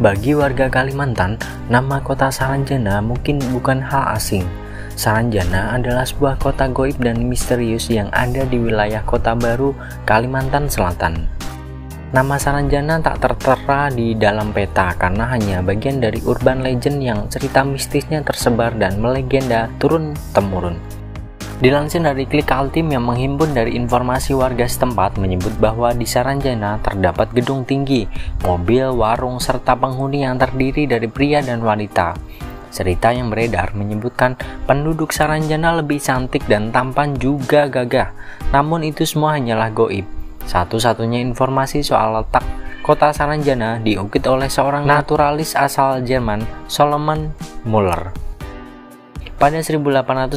Bagi warga Kalimantan, nama kota Saranjana mungkin bukan hal asing. Saranjana adalah sebuah kota goib dan misterius yang ada di wilayah Kota Baru, Kalimantan Selatan. Nama Saranjana tak tertera di dalam peta karena hanya bagian dari urban legend yang cerita mistisnya tersebar dan melegenda turun-temurun. Dilansir dari Klik Kaltim yang menghimpun dari informasi warga setempat menyebut bahwa di Saranjana terdapat gedung tinggi, mobil, warung, serta penghuni yang terdiri dari pria dan wanita. Cerita yang beredar menyebutkan penduduk Saranjana lebih cantik dan tampan juga gagah, namun itu semua hanyalah goib. Satu-satunya informasi soal letak kota Saranjana diukit oleh seorang naturalis asal Jerman, Solomon Muller. Pada 1845,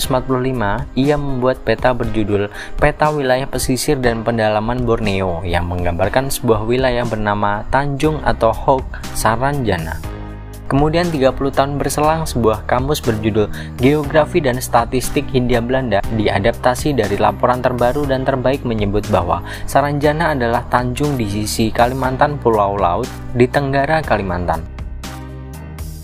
ia membuat peta berjudul Peta Wilayah Pesisir dan Pendalaman Borneo yang menggambarkan sebuah wilayah bernama Tanjung atau Hoek Saranjana. Kemudian 30 tahun berselang, sebuah kamus berjudul Geografi dan Statistik Hindia Belanda diadaptasi dari laporan terbaru dan terbaik menyebut bahwa Saranjana adalah tanjung di sisi Kalimantan Pulau Laut di Tenggara Kalimantan.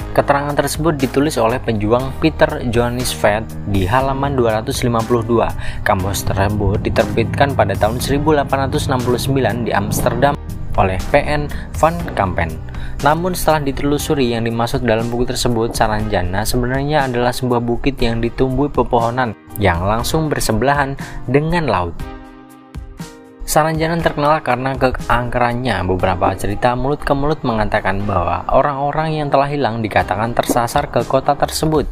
Keterangan tersebut ditulis oleh pejuang Peter Johannes Vet di halaman 252. Kamus tersebut diterbitkan pada tahun 1869 di Amsterdam oleh P.N. van Kampen. Namun setelah ditelusuri, yang dimaksud dalam buku tersebut, Saranjana sebenarnya adalah sebuah bukit yang ditumbuhi pepohonan yang langsung bersebelahan dengan laut. Saranjana terkenal karena keangkerannya. Beberapa cerita mulut ke mulut mengatakan bahwa orang-orang yang telah hilang dikatakan tersasar ke kota tersebut.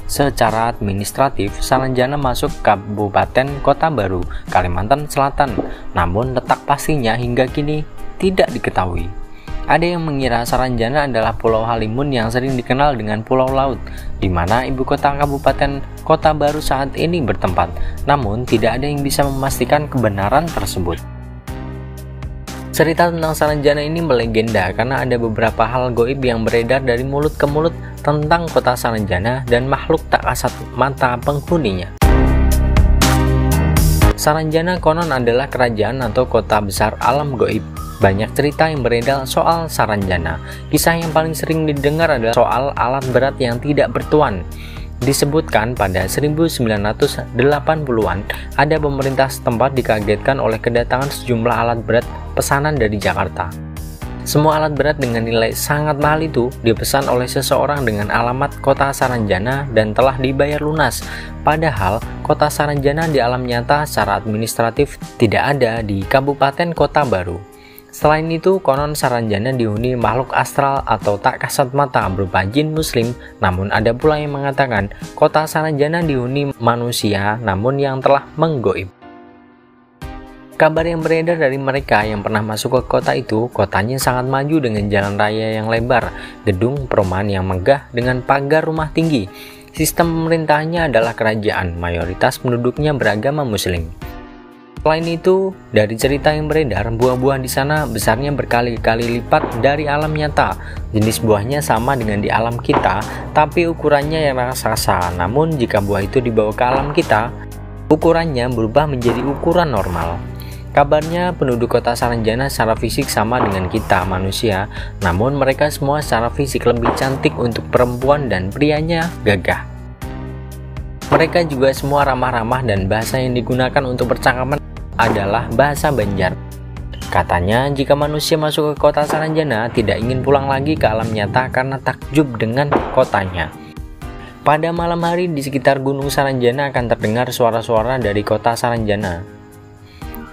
Secara administratif, Saranjana masuk Kabupaten Kota Baru, Kalimantan Selatan, namun letak pastinya hingga kini tidak diketahui. Ada yang mengira Saranjana adalah Pulau Halimun yang sering dikenal dengan Pulau Laut, di mana ibu kota Kabupaten Kota Baru saat ini bertempat. Namun, tidak ada yang bisa memastikan kebenaran tersebut. Cerita tentang Saranjana ini melegenda karena ada beberapa hal goib yang beredar dari mulut ke mulut tentang kota Saranjana dan makhluk tak kasat mata penghuninya. Saranjana konon adalah kerajaan atau kota besar alam goib. Banyak cerita yang beredar soal Saranjana. Kisah yang paling sering didengar adalah soal alat berat yang tidak bertuan. Disebutkan pada 1980-an, ada pemerintah setempat dikagetkan oleh kedatangan sejumlah alat berat pesanan dari Jakarta. Semua alat berat dengan nilai sangat mahal itu dipesan oleh seseorang dengan alamat kota Saranjana dan telah dibayar lunas. Padahal kota Saranjana di alam nyata secara administratif tidak ada di Kabupaten Kota Baru. Selain itu, konon Saranjana dihuni makhluk astral atau tak kasat mata berupa jin muslim, namun ada pula yang mengatakan kota Saranjana dihuni manusia namun yang telah menggoib. Kabar yang beredar dari mereka yang pernah masuk ke kota itu, kotanya sangat maju dengan jalan raya yang lebar, gedung perumahan yang megah dengan pagar rumah tinggi. Sistem pemerintahnya adalah kerajaan, mayoritas penduduknya beragama muslim. Selain itu, dari cerita yang beredar, buah-buah di sana besarnya berkali-kali lipat dari alam nyata. Jenis buahnya sama dengan di alam kita, tapi ukurannya yang raksasa. Namun jika buah itu dibawa ke alam kita, ukurannya berubah menjadi ukuran normal. Kabarnya penduduk kota Saranjana secara fisik sama dengan kita manusia, namun mereka semua secara fisik lebih cantik untuk perempuan dan prianya gagah. Mereka juga semua ramah-ramah dan bahasa yang digunakan untuk percakapan adalah bahasa Banjar. Katanya jika manusia masuk ke kota Saranjana tidak ingin pulang lagi ke alam nyata karena takjub dengan kotanya. Pada malam hari di sekitar Gunung Saranjana akan terdengar suara-suara dari kota Saranjana.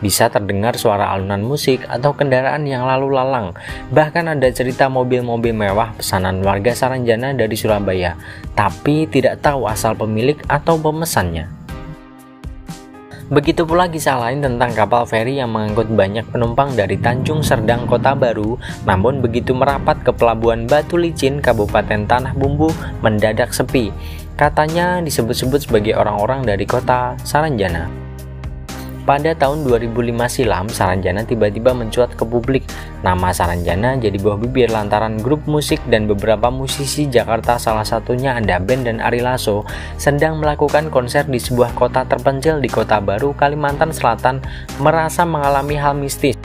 Bisa terdengar suara alunan musik atau kendaraan yang lalu lalang. Bahkan ada cerita mobil-mobil mewah pesanan warga Saranjana dari Surabaya, tapi tidak tahu asal pemilik atau pemesannya. Begitu pula kisah lain tentang kapal feri yang mengangkut banyak penumpang dari Tanjung Serdang Kota Baru, namun begitu merapat ke pelabuhan Batu Licin, Kabupaten Tanah Bumbu, mendadak sepi. Katanya disebut-sebut sebagai orang-orang dari kota Saranjana. Pada tahun 2005 silam, Saranjana tiba-tiba mencuat ke publik. Nama Saranjana jadi buah bibir lantaran grup musik dan beberapa musisi Jakarta, salah satunya ada band dan Ari Lasso, sedang melakukan konser di sebuah kota terpencil di Kota Baru, Kalimantan Selatan, merasa mengalami hal mistis.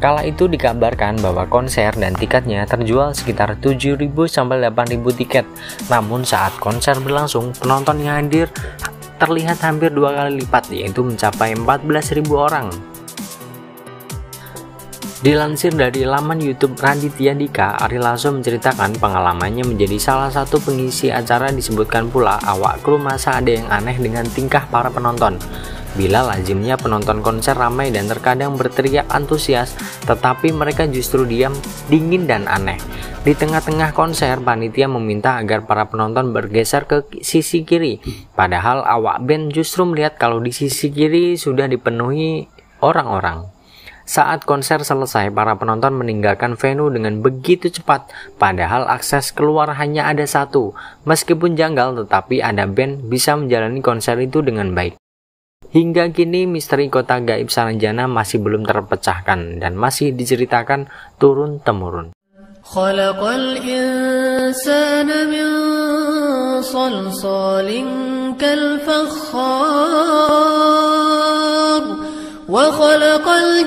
Kala itu dikabarkan bahwa konser dan tiketnya terjual sekitar 7.000 sampai 8.000 tiket. Namun saat konser berlangsung, penonton yang hadir terlihat hampir 2 kali lipat, yaitu mencapai 14.000 orang. Dilansir dari laman YouTube Raditya Dika, Ari Lasso menceritakan pengalamannya menjadi salah satu pengisi acara. Disebutkan pula awak kru merasa ada yang aneh dengan tingkah para penonton. Bila lazimnya penonton konser ramai dan terkadang berteriak antusias, tetapi mereka justru diam, dingin dan aneh. Di tengah-tengah konser, panitia meminta agar para penonton bergeser ke sisi kiri. Padahal awak band justru melihat kalau di sisi kiri sudah dipenuhi orang-orang. Saat konser selesai, para penonton meninggalkan venue dengan begitu cepat, padahal akses keluar hanya ada satu. Meskipun janggal, tetapi ada band bisa menjalani konser itu dengan baik. Hingga kini misteri kota gaib Saranjana masih belum terpecahkan dan masih diceritakan turun-temurun. Khalaqal insana min salsalin kal fakhar wa khalaqal